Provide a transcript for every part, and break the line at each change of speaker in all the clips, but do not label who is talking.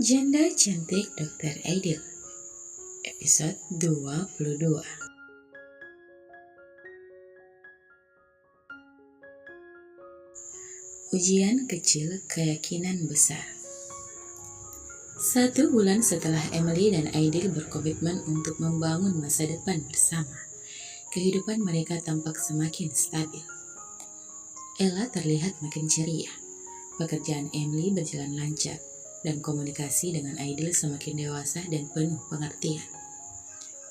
Janda Cantik Dr. Aidil, episode 22. Ujian kecil keyakinan besar. 1 bulan setelah Emily dan Aidil berkomitmen untuk membangun masa depan bersama, kehidupan mereka tampak semakin stabil. Ella terlihat makin ceria, pekerjaan Emily berjalan lancar, dan komunikasi dengan Aidil semakin dewasa dan penuh pengertian.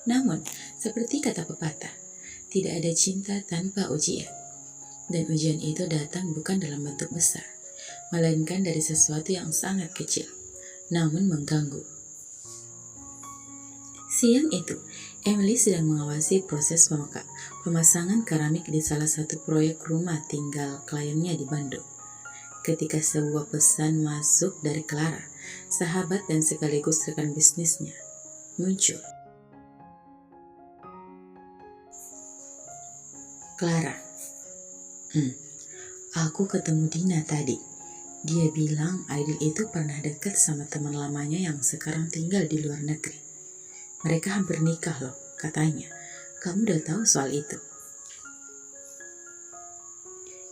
Namun, seperti kata pepatah, tidak ada cinta tanpa ujian. Dan ujian itu datang bukan dalam bentuk besar, melainkan dari sesuatu yang sangat kecil, namun mengganggu. Siang itu, Emily sedang mengawasi proses pemasangan keramik di salah satu proyek rumah tinggal kliennya di Bandung. Ketika sebuah pesan masuk dari Clara, sahabat dan sekaligus rekan bisnisnya, muncul. Clara, aku ketemu Dina tadi. Dia bilang Aidil itu pernah dekat sama teman lamanya yang sekarang tinggal di luar negeri. Mereka hampir nikah loh, katanya. Kamu udah tahu soal itu?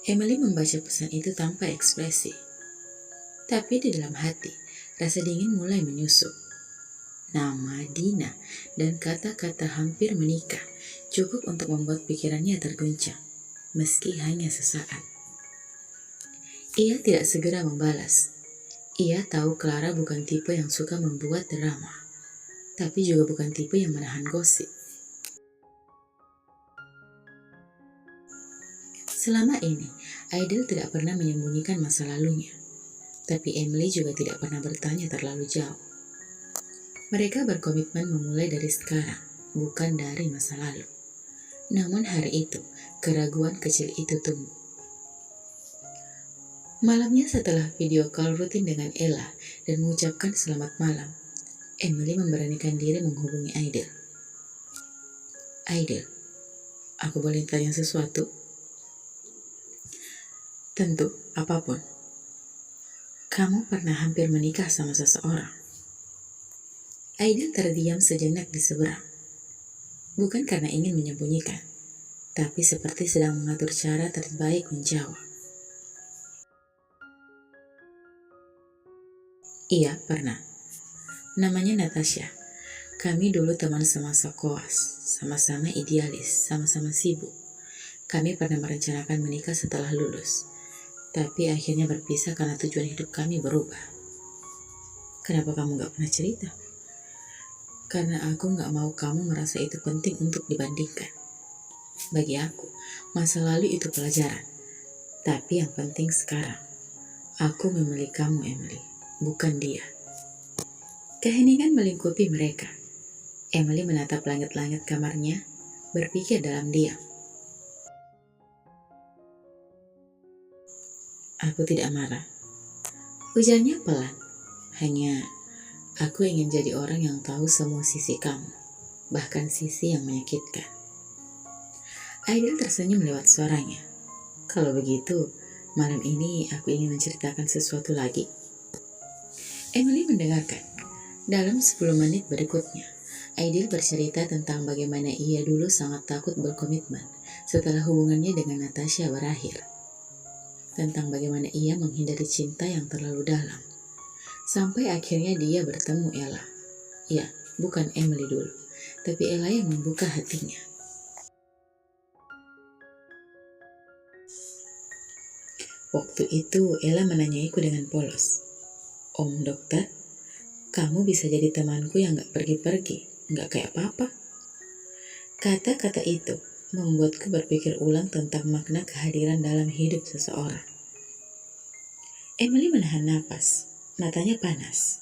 Emily membaca pesan itu tanpa ekspresi. Tapi di dalam hati, rasa dingin mulai menyusup. Nama Dina dan kata-kata hampir menikah cukup untuk membuat pikirannya terguncang, meski hanya sesaat. Ia tidak segera membalas. Ia tahu Clara bukan tipe yang suka membuat drama, tapi juga bukan tipe yang menahan gosip. Selama ini, Aidil tidak pernah menyembunyikan masa lalunya, tapi Emily juga tidak pernah bertanya terlalu jauh. Mereka berkomitmen memulai dari sekarang, bukan dari masa lalu. Namun hari itu, keraguan kecil itu tumbuh. Malamnya setelah video call rutin dengan Ella dan mengucapkan selamat malam, Emily memberanikan diri menghubungi Aidil. Aidil, aku boleh tanya sesuatu? Tentu, apapun. Kamu pernah hampir menikah sama seseorang. Aidil terdiam sejenak di seberang. Bukan karena ingin menyembunyikan, tapi seperti sedang mengatur cara terbaik menjawab. Iya, pernah. Namanya Natasha. Kami dulu teman semasa koas, sama-sama idealis, sama-sama sibuk. Kami pernah merencanakan menikah setelah lulus, tapi akhirnya berpisah karena tujuan hidup kami berubah. Kenapa kamu gak pernah cerita? Karena aku gak mau kamu merasa itu penting untuk dibandingkan. Bagi aku, masa lalu itu pelajaran. Tapi yang penting sekarang, aku memilih kamu, Emily, bukan dia. Keheningan melingkupi mereka. Emily menatap langit-langit kamarnya, berpikir dalam diam. Aku tidak marah. Ujarnya pelan. Hanya aku ingin jadi orang yang tahu semua sisi kamu, bahkan sisi yang menyakitkan. Aidil tersenyum lewat suaranya. Kalau begitu, malam ini aku ingin menceritakan sesuatu lagi. Emily mendengarkan. Dalam 10 menit berikutnya, Aidil bercerita tentang bagaimana ia dulu sangat takut berkomitmen setelah hubungannya dengan Natasha berakhir. Tentang bagaimana ia menghindari cinta yang terlalu dalam. Sampai akhirnya dia bertemu Ella. Ya, bukan Emily dulu, tapi Ella yang membuka hatinya. Waktu itu Ella menanyaiku dengan polos. Om dokter, kamu bisa jadi temanku yang gak pergi-pergi, gak kayak papa. Kata-kata itu membuatku berpikir ulang tentang makna kehadiran dalam hidup seseorang. Emily menahan napas, matanya panas.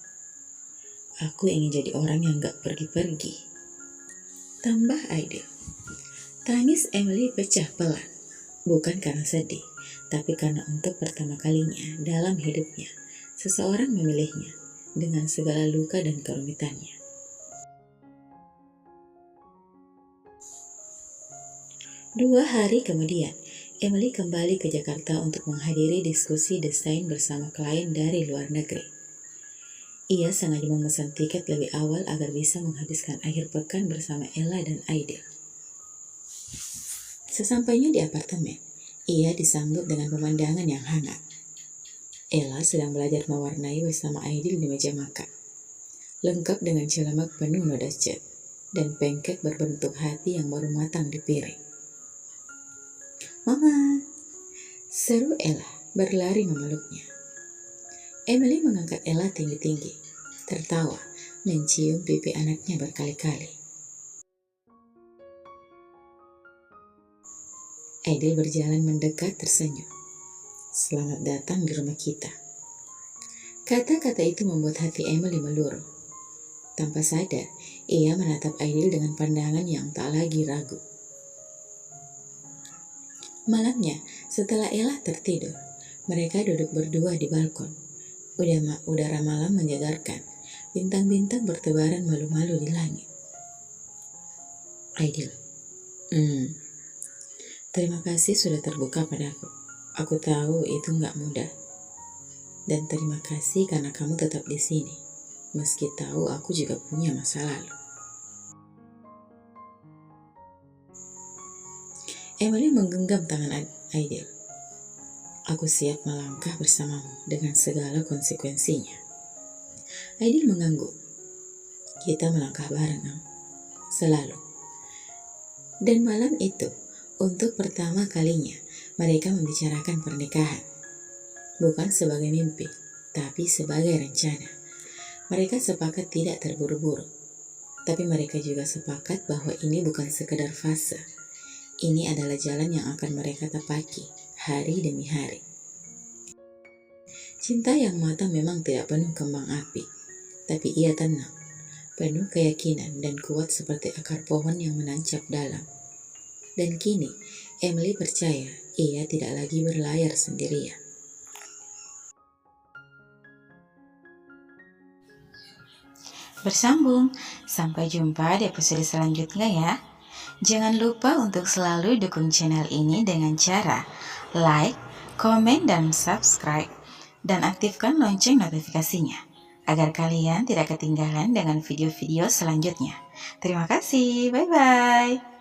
Aku ingin jadi orang yang gak pergi-pergi. Tambah Aidil. Tangis Emily pecah pelan, bukan karena sedih, tapi karena untuk pertama kalinya dalam hidupnya, seseorang memilihnya dengan segala luka dan kerumitannya. 2 hari kemudian, Emily kembali ke Jakarta untuk menghadiri diskusi desain bersama klien dari luar negeri. Ia sengaja memesan tiket lebih awal agar bisa menghabiskan akhir pekan bersama Ella dan Aidil. Sesampainya di apartemen, ia disambut dengan pemandangan yang hangat. Ella sedang belajar mewarnai bersama Aidil di meja makan, lengkap dengan celemak penuh noda cat dan pancake berbentuk hati yang baru matang di piring. "Mama!" seru Ella berlari memeluknya. Emily mengangkat Ella tinggi-tinggi, tertawa, mencium pipi anaknya berkali-kali. Aidil berjalan mendekat tersenyum. "Selamat datang di rumah kita." Kata-kata itu membuat hati Emily meluruh. Tanpa sadar, ia menatap Aidil dengan pandangan yang tak lagi ragu. Malamnya, setelah Ella tertidur, mereka duduk berdua di balkon. Udara malam menyegarkan, bintang-bintang bertebaran malu-malu di langit. "Aidil, terima kasih sudah terbuka padaku. Aku tahu itu nggak mudah. Dan terima kasih karena kamu tetap di sini, meski tahu aku juga punya masa lalu." Emily menggenggam tangan Aidil. "Aku siap melangkah bersamamu dengan segala konsekuensinya." Aidil mengangguk. "Kita melangkah bareng, selalu." Dan malam itu, untuk pertama kalinya, mereka membicarakan pernikahan. Bukan sebagai mimpi, tapi sebagai rencana. Mereka sepakat tidak terburu-buru. Tapi mereka juga sepakat bahwa ini bukan sekedar fase. Ini adalah jalan yang akan mereka tepaki hari demi hari. Cinta yang matang memang tidak penuh kembang api, tapi ia tenang, penuh keyakinan dan kuat seperti akar pohon yang menancap dalam. Dan kini, Emily percaya ia tidak lagi berlayar sendirian. Bersambung, sampai jumpa di episode selanjutnya ya. Jangan lupa untuk selalu dukung channel ini dengan cara like, komen, dan subscribe, dan aktifkan lonceng notifikasinya, agar kalian tidak ketinggalan dengan video-video selanjutnya. Terima kasih, bye-bye.